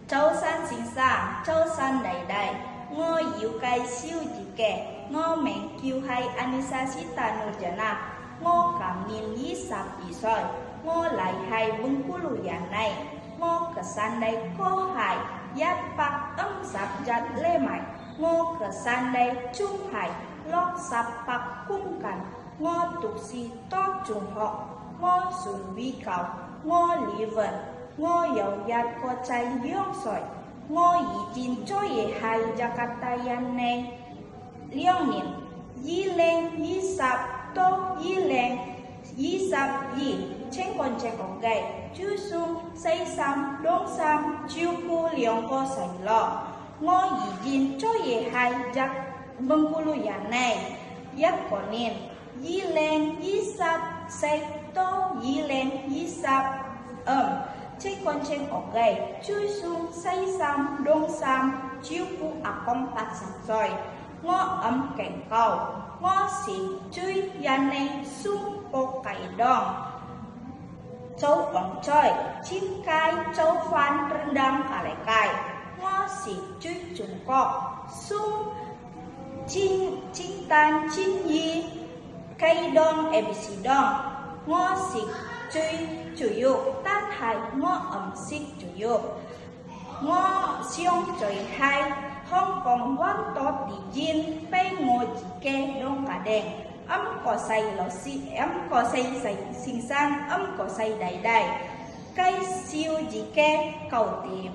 Châu san sinh sang, châu san đầy đầy, ngô yếu cây siêu dị kẻ, ngô mẹn kiêu hay anisasita nô jana, ngô cảm niên yí sạp ý soi, ngô lại hay bưng cú lù giả này, ngô cả san đây cô hải, yát bạc âm sạp giặt lê mạch, ngô cả san đây trung hải, lót sạp bạc cung cảnh, ngô tục si to trùng họ, ngô sùn vi cầu, ngô lý vận, ngô dầu yát có chay liông sỏi, ngô ý chín cho ye hai Jakarta yan này, liông niệm, yi lên yi sạp tô yi lên yi sạp yi, trên con gầy, chú sung say sam đông sam chiêu cu liông có sành lọ, ngô ý chín cho ye hai jak bưng cu lu yan này, yat có niệm, yi lên yi sạp say tô yi lên yi sạp trên con gầy, chui xuống say sam đông sam chiếu cu akong pat sang soi, ngõ cảnh cầu, ngõ xì chui yan này sung po cày đòn, châu bằng chơi chim cay châu phan rendang kalai cay, ngõ xì chui trùng cọ sung chinh tan chinh yi cây đòn ebisi đòn, ngõ xì chui chủ yếu tát hai ngõ xích chủ yếu ngõ xiong trời hai Hong Kong quan tốt đi jin bay ngồi chỉ kê đông cả đèn có say lò xì có say sinh sang có say đầy đầy cây siêu chỉ kê cầu tìm